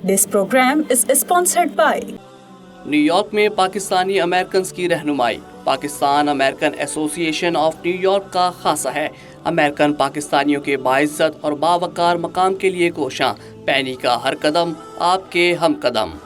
This program is sponsored by new York میں Pakistani Americans کی رہنمائی۔ پاکستان امریکن ایسوسی ایشن آف نیو یارک کا خاصہ ہے۔ امریکن پاکستانیوں کے باعزت اور باوقار مقام کے لیے کوشاں، پینی کا ہر قدم آپ کے ہم قدم۔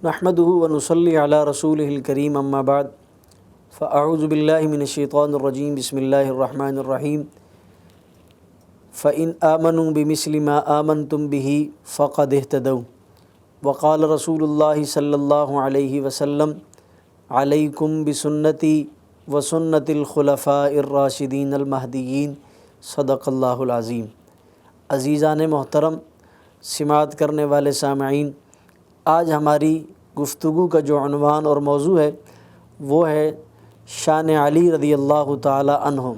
نحمده ونصلي على رسوله الكريم اما بعد فاعوذ بالله من الشيطان الرجيم بسم الله الرحمن الرحيم فإن آمنوا بمثل ما آمنتم به فقد اهتدوا وقال رسول الله صلى الله عليه وسلم عليكم بسنتي وسنة الخلفاء الراشدين المهديين صدق الله العظيم۔ عزیزان محترم، سماعت کرنے والے سامعین، آج ہماری گفتگو کا جو عنوان اور موضوع ہے وہ ہے شان علی رضی اللہ تعالی عنہ۔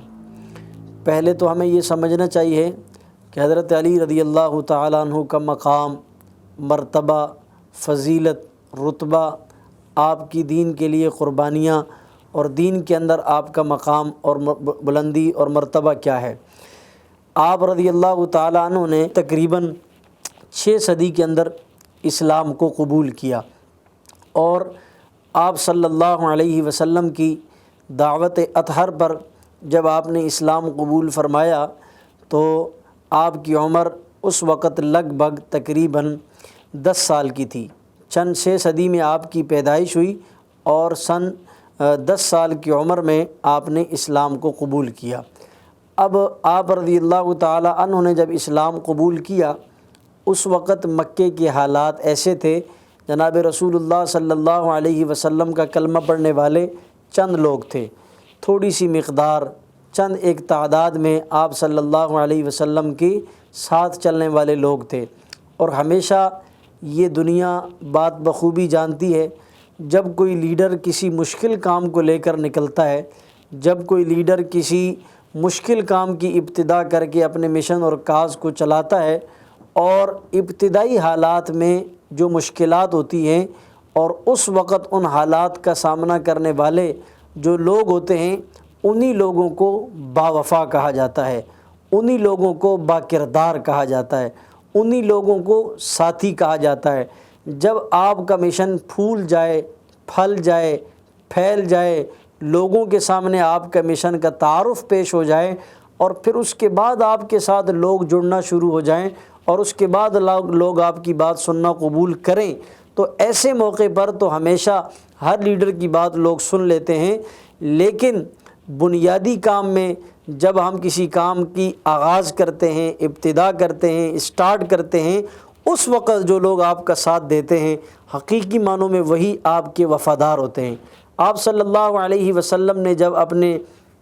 پہلے تو ہمیں یہ سمجھنا چاہیے کہ حضرت علی رضی اللہ تعالی عنہ کا مقام، مرتبہ، فضیلت، رتبہ، آپ کی دین کے لیے قربانیاں اور دین کے اندر آپ کا مقام اور بلندی اور مرتبہ کیا ہے۔ آپ رضی اللہ تعالی عنہ نے تقریباً 6 صدی کے اندر اسلام کو قبول کیا، اور آپ صلی اللہ علیہ وسلم کی دعوت اطہر پر جب آپ نے اسلام قبول فرمایا تو آپ کی عمر اس وقت لگ بھگ تقریباً 10 سال کی تھی۔ 6 صدی میں آپ کی پیدائش ہوئی اور سن 10 سال کی عمر میں آپ نے اسلام کو قبول کیا۔ اب آپ رضی اللہ تعالی عنہ نے جب اسلام قبول کیا، اس وقت مکے کے حالات ایسے تھے، جناب رسول اللہ صلی اللہ علیہ وسلم کا کلمہ پڑھنے والے چند لوگ تھے، تھوڑی سی مقدار، چند ایک تعداد میں آپ صلی اللہ علیہ وسلم کے ساتھ چلنے والے لوگ تھے۔ اور ہمیشہ یہ دنیا بات بخوبی جانتی ہے، جب کوئی لیڈر کسی مشکل کام کو لے کر نکلتا ہے، جب کوئی لیڈر کسی مشکل کام کی ابتدا کر کے اپنے مشن اور کاز کو چلاتا ہے، اور ابتدائی حالات میں جو مشکلات ہوتی ہیں اور اس وقت ان حالات کا سامنا کرنے والے جو لوگ ہوتے ہیں، انہی لوگوں کو باوفا کہا جاتا ہے، انہی لوگوں کو با کردار کہا جاتا ہے، انہی لوگوں کو ساتھی کہا جاتا ہے۔ جب آپ کا مشن پھول جائے، پھل جائے، پھیل جائے، لوگوں کے سامنے آپ کا مشن کا تعارف پیش ہو جائے، اور پھر اس کے بعد آپ کے ساتھ لوگ جڑنا شروع ہو جائیں، اور اس کے بعد لوگ آپ کی بات سننا قبول کریں، تو ایسے موقع پر تو ہمیشہ ہر لیڈر کی بات لوگ سن لیتے ہیں۔ لیکن بنیادی کام میں جب ہم کسی کام کی آغاز کرتے ہیں، ابتدا کرتے ہیں، اسٹارٹ کرتے ہیں، اس وقت جو لوگ آپ کا ساتھ دیتے ہیں، حقیقی معنوں میں وہی آپ کے وفادار ہوتے ہیں۔ آپ صلی اللہ علیہ وسلم نے جب اپنے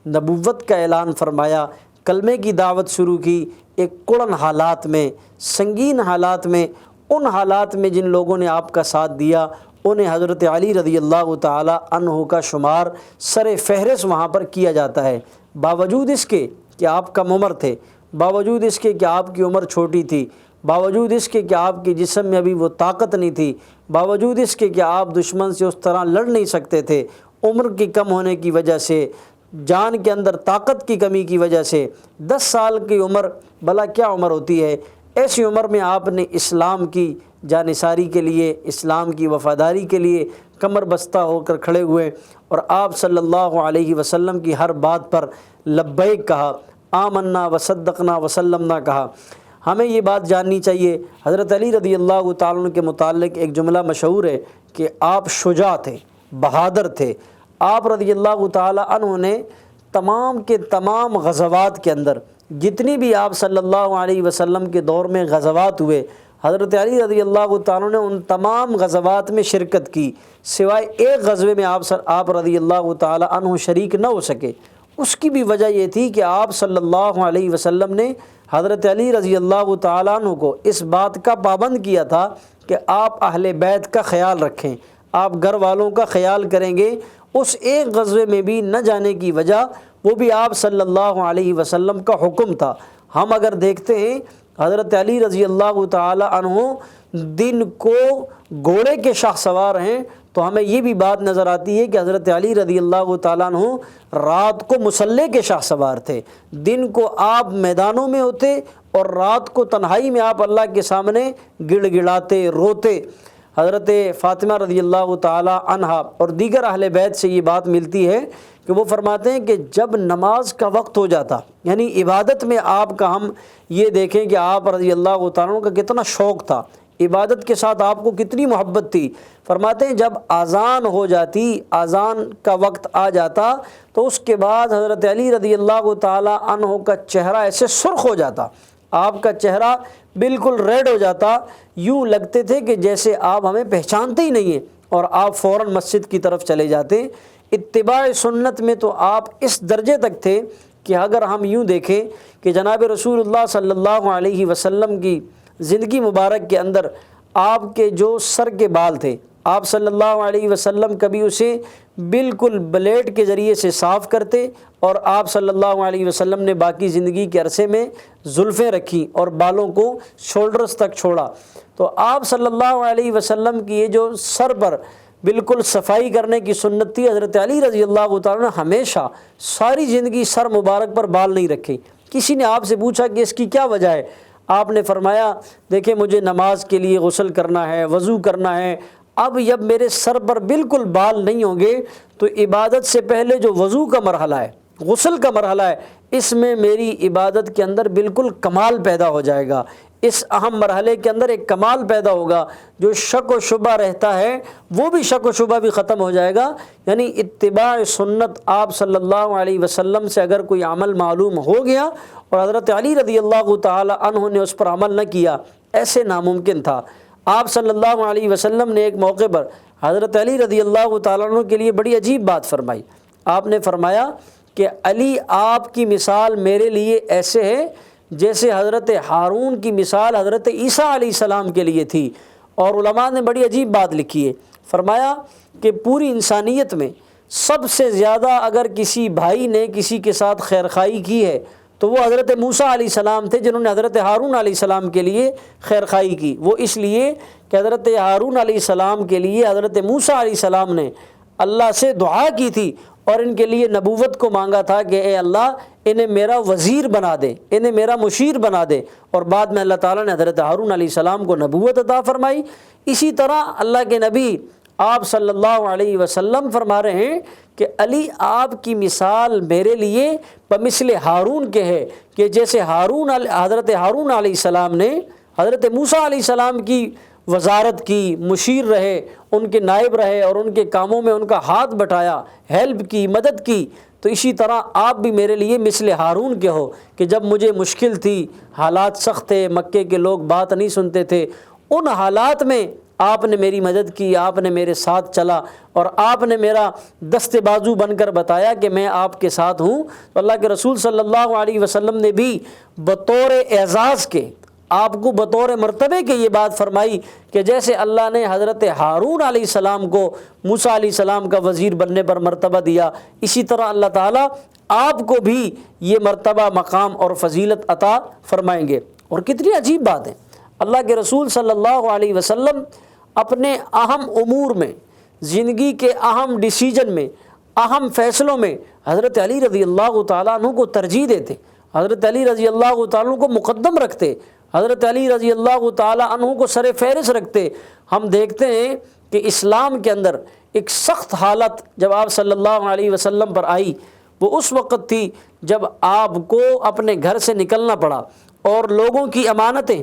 نبوت کا اعلان فرمایا، کلمے کی دعوت شروع کی، ایک کڑن حالات میں، سنگین حالات میں، ان حالات میں جن لوگوں نے آپ کا ساتھ دیا، انہیں حضرت علی رضی اللہ تعالی عنہ کا شمار سر فہرست وہاں پر کیا جاتا ہے، باوجود اس کے کہ آپ کم عمر تھے، باوجود اس کے کہ آپ کی عمر چھوٹی تھی، باوجود اس کے کہ آپ کے جسم میں ابھی وہ طاقت نہیں تھی، باوجود اس کے کہ آپ دشمن سے اس طرح لڑ نہیں سکتے تھے، عمر کی کم ہونے کی وجہ سے، جان کے اندر طاقت کی کمی کی وجہ سے۔ 10 سال کی عمر بھلا کیا عمر ہوتی ہے، ایسی عمر میں آپ نے اسلام کی جانثاری کے لیے، اسلام کی وفاداری کے لیے کمر بستہ ہو کر کھڑے ہوئے، اور آپ صلی اللہ علیہ وسلم کی ہر بات پر لبیک کہا، آمنا وصدقنا وسلمنا کہا۔ ہمیں یہ بات جاننی چاہیے، حضرت علی رضی اللہ تعالیٰ عنہ کے متعلق ایک جملہ مشہور ہے کہ آپ شجاع تھے، بہادر تھے۔ آپ رضی اللہ تعالی عنہ نے تمام کے تمام غزوات کے اندر، جتنی بھی آپ صلی اللہ علیہ وسلم کے دور میں غزوات ہوئے، حضرت علی رضی اللہ تعالیٰ نے ان تمام غزوات میں شرکت کی، سوائے ایک غزوے میں آپ رضی اللہ تعالی عنہ شریک نہ ہو سکے۔ اس کی بھی وجہ یہ تھی کہ آپ صلی اللہ علیہ وسلم نے حضرت علی رضی اللہ تعالیٰ عنہ کو اس بات کا پابند کیا تھا کہ آپ اہل بیت کا خیال رکھیں، آپ گھر والوں کا خیال کریں گے، اس ایک غزوے میں بھی نہ جانے کی وجہ وہ بھی آپ صلی اللہ علیہ وسلم کا حکم تھا۔ ہم اگر دیکھتے ہیں حضرت علی رضی اللہ تعالی عنہ دن کو گھوڑے کے شاہ سوار ہیں، تو ہمیں یہ بھی بات نظر آتی ہے کہ حضرت علی رضی اللہ تعالیٰ عنہ رات کو مسلح کے شاہ سوار تھے۔ دن کو آپ میدانوں میں ہوتے اور رات کو تنہائی میں آپ اللہ کے سامنے گڑ گڑاتے روتے۔ حضرت فاطمہ رضی اللہ تعالیٰ عنہا اور دیگر اہل بیت سے یہ بات ملتی ہے کہ وہ فرماتے ہیں کہ جب نماز کا وقت ہو جاتا، یعنی عبادت میں آپ کا ہم یہ دیکھیں کہ آپ رضی اللہ تعالیٰ عنہ کا کتنا شوق تھا، عبادت کے ساتھ آپ کو کتنی محبت تھی۔ فرماتے ہیں جب اذان ہو جاتی، اذان کا وقت آ جاتا، تو اس کے بعد حضرت علی رضی اللہ تعالی عنہ کا چہرہ ایسے سرخ ہو جاتا، آپ کا چہرہ بالکل ریڈ ہو جاتا، یوں لگتے تھے کہ جیسے آپ ہمیں پہچانتے ہی نہیں ہیں، اور آپ فوراً مسجد کی طرف چلے جاتے۔ اتباع سنت میں تو آپ اس درجے تک تھے کہ اگر ہم یوں دیکھیں کہ جناب رسول اللہ صلی اللہ علیہ وسلم کی زندگی مبارک کے اندر آپ کے جو سر کے بال تھے، آپ صلی اللہ علیہ وسلم کبھی اسے بالکل بلیڈ کے ذریعے سے صاف کرتے، اور آپ صلی اللہ علیہ وسلم نے باقی زندگی کے عرصے میں زلفیں رکھی اور بالوں کو شولڈرز تک چھوڑا۔ تو آپ صلی اللہ علیہ وسلم کی یہ جو سر پر بالکل صفائی کرنے کی سنت تھی، حضرت علی رضی اللہ تعالیٰ نے ہمیشہ ساری زندگی سر مبارک پر بال نہیں رکھے۔ کسی نے آپ سے پوچھا کہ اس کی کیا وجہ ہے؟ آپ نے فرمایا دیکھیں مجھے نماز کے لیے غسل کرنا ہے، وضو کرنا ہے، اب جب میرے سر پر بالکل بال نہیں ہوں گے تو عبادت سے پہلے جو وضو کا مرحلہ ہے، غسل کا مرحلہ ہے، اس میں میری عبادت کے اندر بالکل کمال پیدا ہو جائے گا۔ اس اہم مرحلے کے اندر ایک کمال پیدا ہوگا، جو شک و شبہ رہتا ہے وہ بھی شک و شبہ بھی ختم ہو جائے گا۔ یعنی اتباع سنت، آپ صلی اللہ علیہ وسلم سے اگر کوئی عمل معلوم ہو گیا اور حضرت علی رضی اللہ تعالی عنہ نے اس پر عمل نہ کیا، ایسے ناممکن تھا۔ آپ صلی اللہ علیہ وسلم نے ایک موقع پر حضرت علی رضی اللہ تعالیٰ عنہ کے لیے بڑی عجیب بات فرمائی۔ آپ نے فرمایا کہ علی آپ کی مثال میرے لیے ایسے ہے جیسے حضرت ہارون کی مثال حضرت عیسیٰ علیہ السلام کے لیے تھی۔ اور علماء نے بڑی عجیب بات لکھی ہے، فرمایا کہ پوری انسانیت میں سب سے زیادہ اگر کسی بھائی نے کسی کے ساتھ خیرخواہی کی ہے تو وہ حضرت موسیٰ علیہ السلام تھے، جنہوں نے حضرت ہارون علیہ السلام کے لیے خیرخواہی کی۔ وہ اس لیے کہ حضرت ہارون علیہ السلام کے لیے حضرت موسیٰ علیہ السلام نے اللہ سے دعا کی تھی اور ان کے لیے نبوت کو مانگا تھا کہ اے اللہ انہیں میرا وزیر بنا دے، انہیں میرا مشیر بنا دے، اور بعد میں اللہ تعالیٰ نے حضرت ہارون علیہ السلام کو نبوت عطا فرمائی۔ اسی طرح اللہ کے نبی آپ صلی اللہ علیہ وسلم فرما رہے ہیں کہ علی آپ کی مثال میرے لیے بمثل ہارون کے ہے، کہ جیسے حضرت ہارون علیہ السلام نے حضرت موسیٰ علیہ السلام کی وزارت کی، مشیر رہے، ان کے نائب رہے اور ان کے کاموں میں ان کا ہاتھ بٹایا، ہیلپ کی، مدد کی، تو اسی طرح آپ بھی میرے لیے مثل ہارون کے ہو کہ جب مجھے مشکل تھی، حالات سخت تھے، مکے کے لوگ بات نہیں سنتے تھے، ان حالات میں آپ نے میری مدد کی، آپ نے میرے ساتھ چلا اور آپ نے میرا دست بازو بن کر بتایا کہ میں آپ کے ساتھ ہوں۔ تو اللہ کے رسول صلی اللہ علیہ وسلم نے بھی بطور اعزاز کے آپ کو بطور مرتبے کے یہ بات فرمائی کہ جیسے اللہ نے حضرت ہارون علیہ السلام کو موسیٰ علیہ السلام کا وزیر بننے پر مرتبہ دیا، اسی طرح اللہ تعالیٰ آپ کو بھی یہ مرتبہ، مقام اور فضیلت عطا فرمائیں گے۔ اور کتنی عجیب بات ہے، اللہ کے رسول صلی اللہ علیہ وسلم اپنے اہم امور میں، زندگی کے اہم ڈیسیجن میں، اہم فیصلوں میں حضرت علی رضی اللہ تعالیٰ عنہ کو ترجیح دیتے، حضرت علی رضی اللہ تعالیٰ عنہ کو مقدم رکھتے، حضرت علی رضی اللہ تعالیٰ عنہ کو سر فہرست رکھتے۔ ہم دیکھتے ہیں کہ اسلام کے اندر ایک سخت حالت جب آپ صلی اللہ علیہ وسلم پر آئی، وہ اس وقت تھی جب آپ کو اپنے گھر سے نکلنا پڑا اور لوگوں کی امانتیں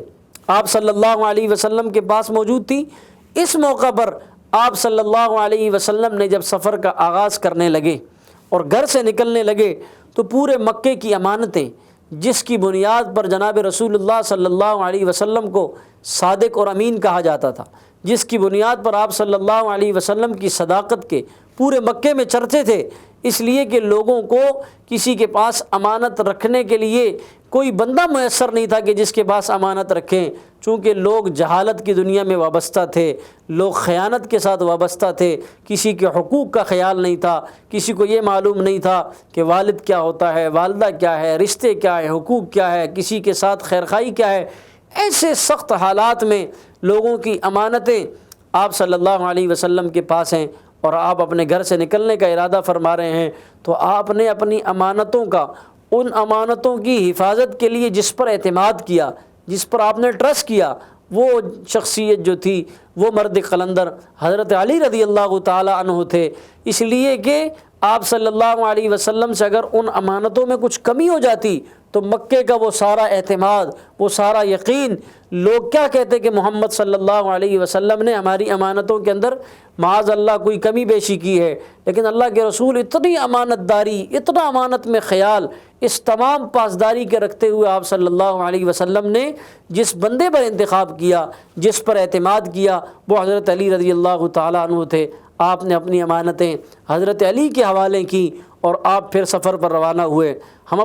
آپ صلی اللہ علیہ وسلم کے پاس موجود تھی۔ اس موقع پر آپ صلی اللہ علیہ وسلم نے جب سفر کا آغاز کرنے لگے اور گھر سے نکلنے لگے تو پورے مکے کی امانتیں، جس کی بنیاد پر جناب رسول اللہ صلی اللہ علیہ وسلم کو صادق اور امین کہا جاتا تھا، جس کی بنیاد پر آپ صلی اللہ علیہ وسلم کی صداقت کے پورے مکے میں چرچے تھے، اس لیے کہ لوگوں کو کسی کے پاس امانت رکھنے کے لیے کوئی بندہ میسر نہیں تھا کہ جس کے پاس امانت رکھیں، چونکہ لوگ جہالت کی دنیا میں وابستہ تھے، لوگ خیانت کے ساتھ وابستہ تھے، کسی کے حقوق کا خیال نہیں تھا، کسی کو یہ معلوم نہیں تھا کہ والد کیا ہوتا ہے، والدہ کیا ہے، رشتے کیا ہے، حقوق کیا ہے، کسی کے ساتھ خیرخواہی کیا ہے۔ ایسے سخت حالات میں لوگوں کی امانتیں آپ صلی اللہ علیہ وسلم کے پاس ہیں، اور آپ اپنے گھر سے نکلنے کا ارادہ فرما رہے ہیں، تو آپ نے اپنی امانتوں کا، ان امانتوں کی حفاظت کے لیے جس پر اعتماد کیا، جس پر آپ نے ٹرسٹ کیا، وہ شخصیت جو تھی وہ مرد قلندر حضرت علی رضی اللہ تعالی عنہ تھے۔ اس لیے کہ آپ صلی اللہ علیہ وسلم سے اگر ان امانتوں میں کچھ کمی ہو جاتی تو مکے کا وہ سارا اعتماد، وہ سارا یقین، لوگ کیا کہتے کہ محمد صلی اللہ علیہ وسلم نے ہماری امانتوں کے اندر معاذ اللہ کوئی کمی بیشی کی ہے۔ لیکن اللہ کے رسول اتنی امانت داری، اتنا امانت میں خیال، اس تمام پاسداری کے رکھتے ہوئے آپ صلی اللہ علیہ وسلم نے جس بندے پر انتخاب کیا، جس پر اعتماد کیا، وہ حضرت علی رضی اللہ تعالیٰ عنہ تھے۔ آپ نے اپنی امانتیں حضرت علی کے حوالے کی اور آپ پھر سفر پر روانہ ہوئے۔ ہم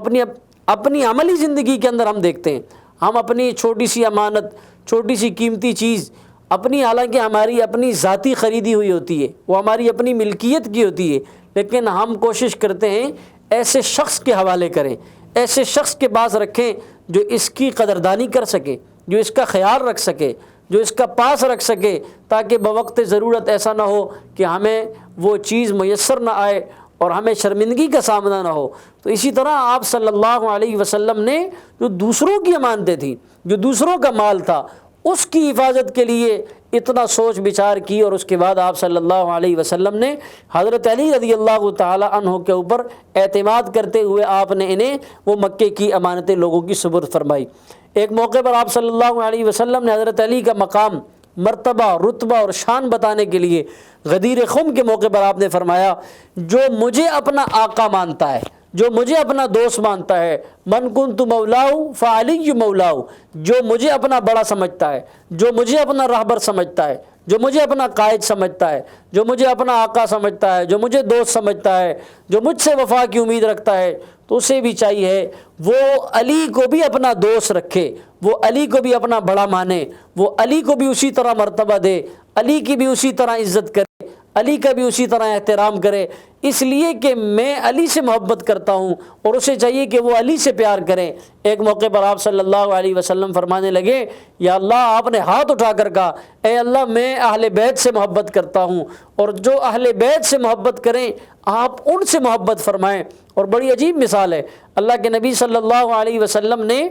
اپنی عملی زندگی کے اندر ہم دیکھتے ہیں، ہم اپنی چھوٹی سی امانت، چھوٹی سی قیمتی چیز اپنی، حالانکہ ہماری اپنی ذاتی خریدی ہوئی ہوتی ہے، وہ ہماری اپنی ملکیت کی ہوتی ہے، لیکن ہم کوشش کرتے ہیں ایسے شخص کے حوالے کریں، ایسے شخص کے پاس رکھیں جو اس کی قدردانی کر سکے، جو اس کا خیال رکھ سکے، جو اس کا پاس رکھ سکے، تاکہ بوقت ضرورت ایسا نہ ہو کہ ہمیں وہ چیز میسر نہ آئے اور ہمیں شرمندگی کا سامنا نہ ہو۔ تو اسی طرح آپ صلی اللہ علیہ وسلم نے جو دوسروں کی امانتیں تھیں، جو دوسروں کا مال تھا، اس کی حفاظت کے لیے اتنا سوچ بچار کی، اور اس کے بعد آپ صلی اللہ علیہ وسلم نے حضرت علی رضی اللہ تعالی عنہ کے اوپر اعتماد کرتے ہوئے آپ نے انہیں وہ مکے کی امانتیں لوگوں کی سپرد فرمائی۔ ایک موقع پر آپ صلی اللہ علیہ وسلم نے حضرت علی کا مقام، مرتبہ، رتبہ اور شان بتانے کے لیے غدیر خم کے موقع پر آپ نے فرمایا، جو مجھے اپنا آقا مانتا ہے، جو مجھے اپنا دوست مانتا ہے، من کنت مولاہ فعلی مولاہ، جو مجھے اپنا بڑا سمجھتا ہے، جو مجھے اپنا رہبر سمجھتا ہے، جو مجھے اپنا قائد سمجھتا ہے، جو مجھے اپنا آقا سمجھتا ہے، جو مجھے دوست سمجھتا ہے، جو مجھ سے وفا کی امید رکھتا ہے، تو اسے بھی چاہیے وہ علی کو بھی اپنا دوست رکھے، وہ علی کو بھی اپنا بڑا مانے، وہ علی کو بھی اسی طرح مرتبہ دے، علی کی بھی اسی طرح عزت کرے، علی کا بھی اسی طرح احترام کرے، اس لیے کہ میں علی سے محبت کرتا ہوں اور اسے چاہیے کہ وہ علی سے پیار کرے۔ ایک موقع پر آپ صلی اللہ علیہ وسلم فرمانے لگے، یا اللہ، آپ نے ہاتھ اٹھا کر کہا، اے اللہ، میں اہل بیت سے محبت کرتا ہوں، اور جو اہل بیت سے محبت کریں آپ ان سے محبت فرمائیں۔ اور بڑی عجیب مثال ہے، اللہ کے نبی صلی اللہ علیہ وسلم نے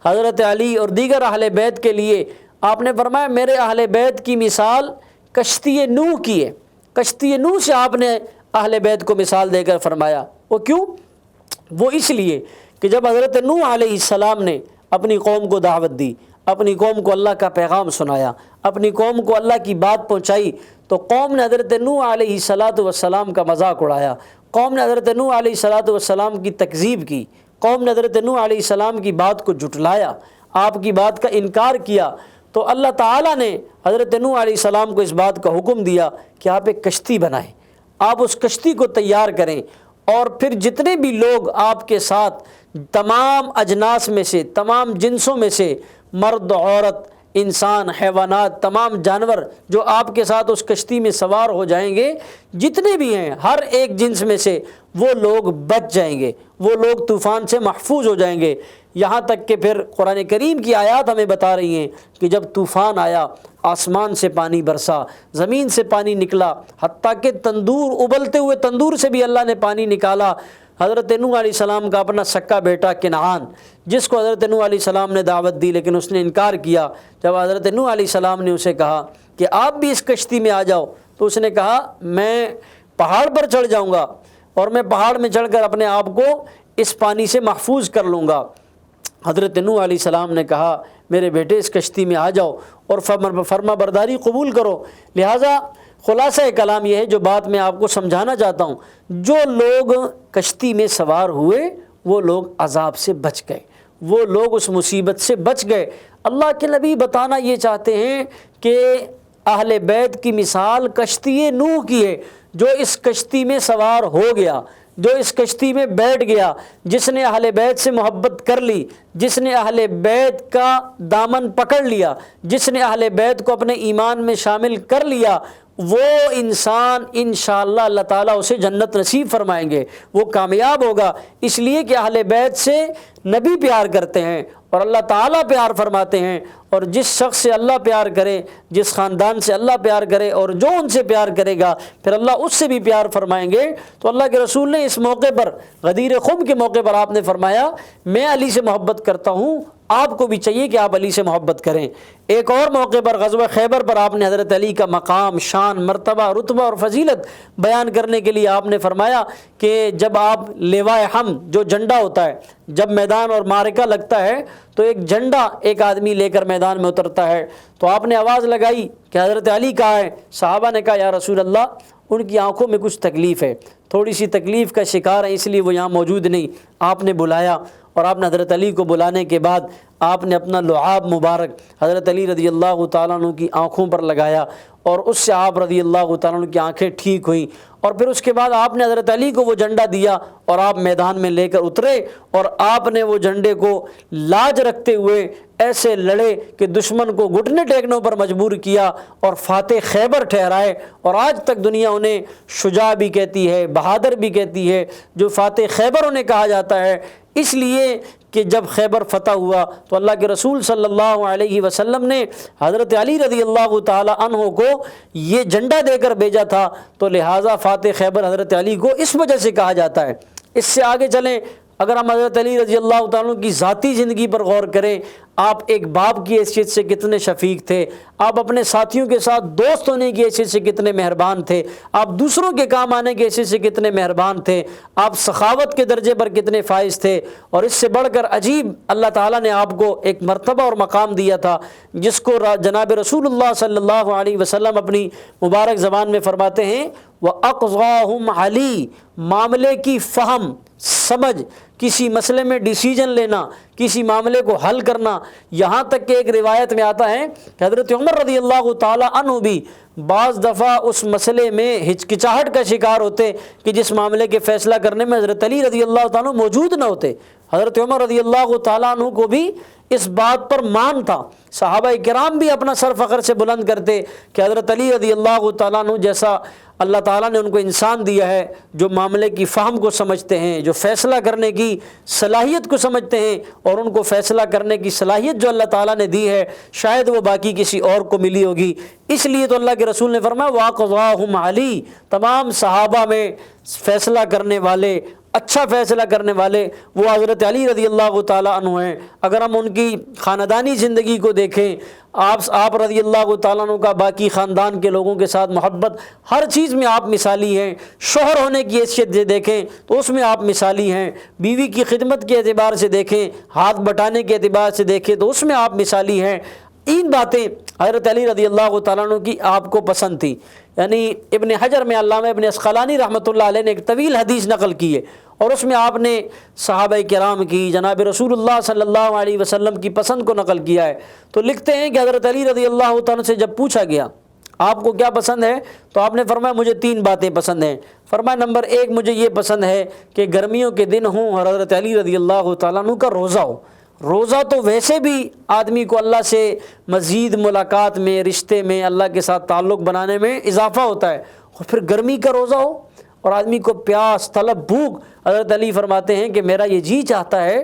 حضرت علی اور دیگر اہل بیت کے لیے آپ نے فرمایا، میرے اہل بیت کی مثال کشتی نوح کی ہے۔ کشتی نوح سے آپ نے اہل بیت کو مثال دے کر فرمایا۔ وہ کیوں؟ وہ اس لیے کہ جب حضرت نوح علیہ السلام نے اپنی قوم کو دعوت دی، اپنی قوم کو اللہ کا پیغام سنایا، اپنی قوم کو اللہ کی بات پہنچائی، تو قوم نے حضرت نوح علیہ السلام کا مذاق اڑایا، قوم نے حضرت نوح علیہ السلام کی تکذیب کی، قوم نے حضرت نوح علیہ السلام کی بات کو جھٹلایا، آپ کی بات کا انکار کیا۔ تو اللہ تعالیٰ نے حضرت نوح علیہ السلام کو اس بات کا حکم دیا کہ آپ ایک کشتی بنائیں، آپ اس کشتی کو تیار کریں، اور پھر جتنے بھی لوگ آپ کے ساتھ، تمام اجناس میں سے، تمام جنسوں میں سے، مرد، عورت، انسان، حیوانات، تمام جانور جو آپ کے ساتھ اس کشتی میں سوار ہو جائیں گے، جتنے بھی ہیں، ہر ایک جنس میں سے وہ لوگ بچ جائیں گے، وہ لوگ طوفان سے محفوظ ہو جائیں گے۔ یہاں تک کہ پھر قرآن کریم کی آیات ہمیں بتا رہی ہیں کہ جب طوفان آیا، آسمان سے پانی برسا، زمین سے پانی نکلا، حتیٰ کہ تندور، ابلتے ہوئے تندور سے بھی اللہ نے پانی نکالا۔ حضرت نوح علیہ السلام کا اپنا سکا بیٹا کنعان، جس کو حضرت نوح علیہ السلام نے دعوت دی لیکن اس نے انکار کیا، جب حضرت نوح علیہ السلام نے اسے کہا کہ آپ بھی اس کشتی میں آ جاؤ، تو اس نے کہا میں پہاڑ پر چڑھ جاؤں گا اور میں پہاڑ میں چڑھ کر اپنے آپ کو اس پانی سے محفوظ کر لوں گا۔ حضرت نوح علیہ السلام نے کہا میرے بیٹے اس کشتی میں آ جاؤ اور فرما برداری قبول کرو۔ لہٰذا خلاصہ کلام یہ ہے، جو بات میں آپ کو سمجھانا چاہتا ہوں، جو لوگ کشتی میں سوار ہوئے وہ لوگ عذاب سے بچ گئے، وہ لوگ اس مصیبت سے بچ گئے۔ اللہ کے نبی بتانا یہ چاہتے ہیں کہ اہل بیت کی مثال کشتی نوح کی ہے، جو اس کشتی میں سوار ہو گیا، جو اس کشتی میں بیٹھ گیا، جس نے اہل بیت سے محبت کر لی، جس نے اہل بیت کا دامن پکڑ لیا، جس نے اہل بیت کو اپنے ایمان میں شامل کر لیا، وہ انسان انشاءاللہ اللہ تعالیٰ اسے جنت نصیب فرمائیں گے، وہ کامیاب ہوگا۔ اس لیے کہ اہل بیت سے نبی پیار کرتے ہیں اور اللہ تعالیٰ پیار فرماتے ہیں، اور جس شخص سے اللہ پیار کرے، جس خاندان سے اللہ پیار کرے اور جو ان سے پیار کرے گا پھر اللہ اس سے بھی پیار فرمائیں گے۔ تو اللہ کے رسول نے اس موقع پر، غدیر خم کے موقع پر آپ نے فرمایا میں علی سے محبت کرتا ہوں، آپ کو بھی چاہیے کہ آپ علی سے محبت کریں۔ ایک اور موقع پر غزوہ خیبر پر آپ نے حضرت علی کا مقام، شان، مرتبہ، رتبہ اور فضیلت بیان کرنے کے لیے آپ نے فرمایا کہ جب آپ لوائے حمد، جو جھنڈا ہوتا ہے، جب میدان اور معرکہ لگتا ہے تو ایک جھنڈا ایک آدمی لے کر میدان میں اترتا ہے، تو آپ نے آواز لگائی کہ حضرت علی کہاں ہے؟ صحابہ نے کہا یا رسول اللہ ان کی آنکھوں میں کچھ تکلیف ہے، تھوڑی سی تکلیف کا شکار ہے، اس لیے وہ یہاں موجود نہیں۔ آپ نے بلایا اور آپ نے حضرت علی کو بلانے کے بعد آپ نے اپنا لعاب مبارک حضرت علی رضی اللہ تعالیٰ عنہ کی آنکھوں پر لگایا اور اس سے آپ رضی اللہ تعالیٰ عنہ کی آنکھیں ٹھیک ہوئیں، اور پھر اس کے بعد آپ نے حضرت علی کو وہ جھنڈا دیا اور آپ میدان میں لے کر اترے، اور آپ نے وہ جھنڈے کو لاج رکھتے ہوئے ایسے لڑے کہ دشمن کو گھٹنے ٹیکنے پر مجبور کیا اور فاتح خیبر ٹھہرائے، اور آج تک دنیا انہیں شجاع بھی کہتی ہے، بہادر بھی کہتی ہے، جو فاتح خیبر انہیں کہا جاتا ہے، اس لیے کہ جب خیبر فتح ہوا تو اللہ کے رسول صلی اللہ علیہ وسلم نے حضرت علی رضی اللہ تعالی عنہ کو یہ جھنڈا دے کر بھیجا تھا، تو لہٰذا فاتح خیبر حضرت علی کو اس وجہ سے کہا جاتا ہے۔ اس سے آگے چلیں، اگر ہم حضرت علی رضی اللہ تعالیٰ عنہ کی ذاتی زندگی پر غور کریں، آپ ایک باپ کی حیثیت سے کتنے شفیق تھے، آپ اپنے ساتھیوں کے ساتھ دوست ہونے کی حیثیت سے کتنے مہربان تھے، آپ دوسروں کے کام آنے کی حیثیت سے کتنے مہربان تھے، آپ سخاوت کے درجے پر کتنے فائز تھے، اور اس سے بڑھ کر عجیب اللہ تعالیٰ نے آپ کو ایک مرتبہ اور مقام دیا تھا جس کو جناب رسول اللہ صلی اللہ علیہ وسلم اپنی مبارک زبان میں فرماتے ہیں وَأَقْضَاهُمْ عَلِي، معاملے کی فہم، سمجھ، کسی مسئلے میں ڈیسیجن لینا، کسی معاملے کو حل کرنا، یہاں تک کہ ایک روایت میں آتا ہے کہ حضرت عمر رضی اللہ تعالی عنہ بھی بعض دفعہ اس مسئلے میں ہچکچاہٹ کا شکار ہوتے کہ جس معاملے کے فیصلہ کرنے میں حضرت علی رضی اللہ تعالیٰ عنہ موجود نہ ہوتے۔ حضرت عمر رضی اللہ تعالیٰ عنہ کو بھی اس بات پر مان تھا، صحابہ کرام بھی اپنا سر فخر سے بلند کرتے کہ حضرت علی رضی اللہ تعالیٰ عنہ جیسا اللہ تعالیٰ نے ان کو انسان دیا ہے جو معاملے کی فہم کو سمجھتے ہیں، جو فیصلہ کرنے کی صلاحیت کو سمجھتے ہیں، اور ان کو فیصلہ کرنے کی صلاحیت جو اللہ تعالیٰ نے دی ہے شاید وہ باقی کسی اور کو ملی ہوگی۔ اس لیے تو اللہ کے رسول نے فرمایا وَأَقْضَاهُمْ عَلِي، تمام صحابہ میں فیصلہ کرنے والے، اچھا فیصلہ کرنے والے وہ حضرت علی رضی اللہ تعالیٰ عنہ ہیں۔ اگر ہم ان کی خاندانی زندگی کو دیکھیں، آپ رضی اللہ تعالیٰ عنہ کا باقی خاندان کے لوگوں کے ساتھ محبت، ہر چیز میں آپ مثالی ہیں، شوہر ہونے کی حیثیت سے دیکھیں تو اس میں آپ مثالی ہیں، بیوی کی خدمت کے اعتبار سے دیکھیں، ہاتھ بٹانے کے اعتبار سے دیکھیں تو اس میں آپ مثالی ہیں۔ ان باتیں حضرت علی رضی اللہ تعالیٰ عنہ کی آپ کو پسند تھی۔ یعنی ابن حجر میں علامہ ابن عسقلانی رحمۃ اللہ علیہ نے ایک طویل حدیث نقل کی ہے، اور اس میں آپ نے صحابہ کرام کی، جناب رسول اللہ صلی اللہ علیہ وسلم کی پسند کو نقل کیا ہے۔ تو لکھتے ہیں کہ حضرت علی رضی اللہ تعالیٰ سے جب پوچھا گیا آپ کو کیا پسند ہے تو آپ نے فرمایا مجھے 3 باتیں پسند ہیں۔ فرمایا نمبر 1 مجھے یہ پسند ہے کہ گرمیوں کے دن ہوں اور حضرت علی رضی اللہ تعالیٰ عنہ کا روزہ ہو۔ روزہ تو ویسے بھی آدمی کو اللہ سے مزید ملاقات میں، رشتے میں، اللہ کے ساتھ تعلق بنانے میں اضافہ ہوتا ہے، اور پھر گرمی کا روزہ ہو اور آدمی کو پیاس، طلب، بھوک۔ حضرت علی فرماتے ہیں کہ میرا یہ جی چاہتا ہے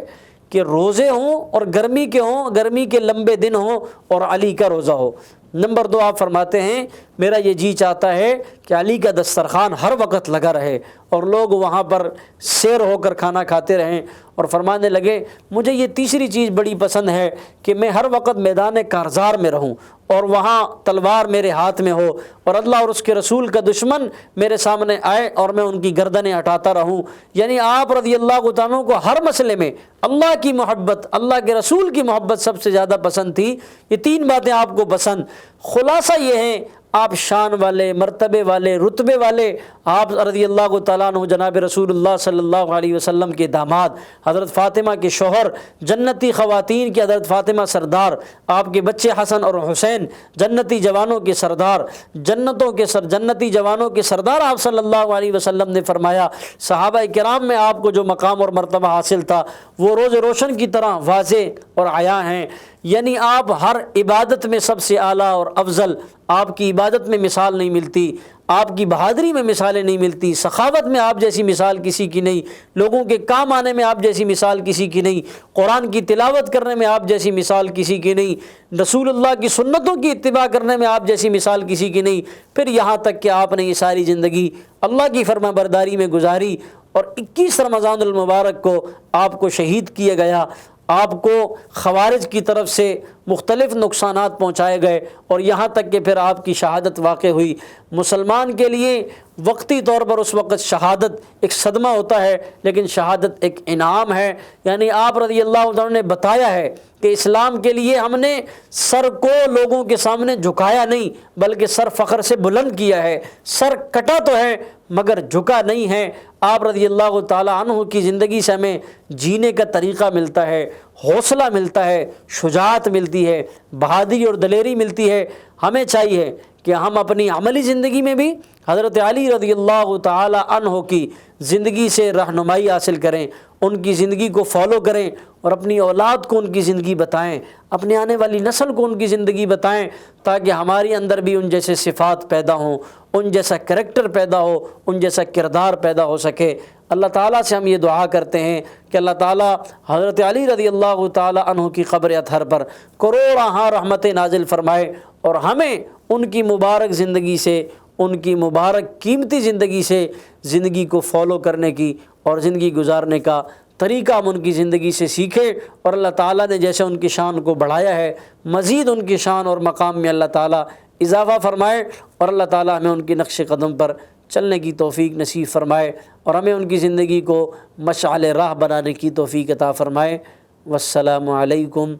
کہ روزے ہوں اور گرمی کے ہوں، گرمی کے لمبے دن ہوں اور علی کا روزہ ہو۔ نمبر 2 آپ فرماتے ہیں میرا یہ جی چاہتا ہے کہ علی کا دسترخوان ہر وقت لگا رہے اور لوگ وہاں پر سیر ہو کر کھانا کھاتے رہیں، اور فرمانے لگے مجھے یہ تیسری چیز بڑی پسند ہے کہ میں ہر وقت میدان کارزار میں رہوں اور وہاں تلوار میرے ہاتھ میں ہو اور اللہ اور اس کے رسول کا دشمن میرے سامنے آئے اور میں ان کی گردنیں ہٹاتا رہوں۔ یعنی آپ رضی اللہ عنہ کو ہر مسئلے میں اللہ کی محبت، اللہ کے رسول کی محبت سب سے زیادہ پسند تھی۔ یہ 3 باتیں آپ کو پسند۔ خلاصہ یہ ہے آپ شان والے، مرتبے والے، رتبے والے، آپ رضی اللہ تعالیٰ عنہ جناب رسول اللہ صلی اللہ علیہ وسلم کے داماد، حضرت فاطمہ کے شوہر، جنتی خواتین کی حضرت فاطمہ سردار، آپ کے بچے حسن اور حسین، جنتی جوانوں کے سردار، جنتی جوانوں کے سردار آپ صلی اللہ علیہ وسلم نے فرمایا صحابہ کرام میں آپ کو جو مقام اور مرتبہ حاصل تھا وہ روز روشن کی طرح واضح اور عیاں ہیں۔ یعنی آپ ہر عبادت میں سب سے اعلیٰ اور افضل، آپ کی عبادت میں مثال نہیں ملتی، آپ کی بہادری میں مثالیں نہیں ملتی، سخاوت میں آپ جیسی مثال کسی کی نہیں، لوگوں کے کام آنے میں آپ جیسی مثال کسی کی نہیں، قرآن کی تلاوت کرنے میں آپ جیسی مثال کسی کی نہیں، رسول اللہ کی سنتوں کی اتباع کرنے میں آپ جیسی مثال کسی کی نہیں۔ پھر یہاں تک کہ آپ نے یہ ساری زندگی اللہ کی فرما برداری میں گزاری اور 21 رمضان المبارک کو آپ کو شہید کیا گیا، آپ کو خوارج کی طرف سے مختلف نقصانات پہنچائے گئے، اور یہاں تک کہ پھر آپ کی شہادت واقع ہوئی۔ مسلمان کے لیے وقتی طور پر اس وقت شہادت ایک صدمہ ہوتا ہے، لیکن شہادت ایک انعام ہے۔ یعنی آپ رضی اللہ عنہ نے بتایا ہے کہ اسلام کے لیے ہم نے سر کو لوگوں کے سامنے جھکایا نہیں، بلکہ سر فخر سے بلند کیا ہے، سر کٹا تو ہے مگر جھکا نہیں ہے۔ آپ رضی اللہ تعالی عنہ کی زندگی سے ہمیں جینے کا طریقہ ملتا ہے، حوصلہ ملتا ہے، شجاعت ملتی ہے، بہادری اور دلیری ملتی ہے۔ ہمیں چاہیے کہ ہم اپنی عملی زندگی میں بھی حضرت علی رضی اللہ تعالی عنہ کی زندگی سے رہنمائی حاصل کریں، ان کی زندگی کو فالو کریں، اور اپنی اولاد کو ان کی زندگی بتائیں، اپنے آنے والی نسل کو ان کی زندگی بتائیں، تاکہ ہمارے اندر بھی ان جیسے صفات پیدا ہوں، ان جیسا کریکٹر پیدا ہو، ان جیسا کردار پیدا ہو سکے۔ اللہ تعالیٰ سے ہم یہ دعا کرتے ہیں کہ اللہ تعالیٰ حضرت علی رضی اللہ تعالی عنہ کی قبر اطہر پر کروڑاں رحمتیں نازل فرمائے، اور ہمیں ان کی مبارک زندگی سے، ان کی مبارک قیمتی زندگی سے زندگی کو فالو کرنے کی اور زندگی گزارنے کا طریقہ ہم ان کی زندگی سے سیکھیں، اور اللہ تعالیٰ نے جیسے ان کی شان کو بڑھایا ہے مزید ان کی شان اور مقام میں اللہ تعالیٰ اضافہ فرمائے، اور اللہ تعالیٰ ہمیں ان کی نقش قدم پر چلنے کی توفیق نصیب فرمائے، اور ہمیں ان کی زندگی کو مشعل راہ بنانے کی توفیق عطا فرمائے۔ والسلام علیکم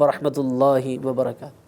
ورحمۃ اللہ وبرکاتہ۔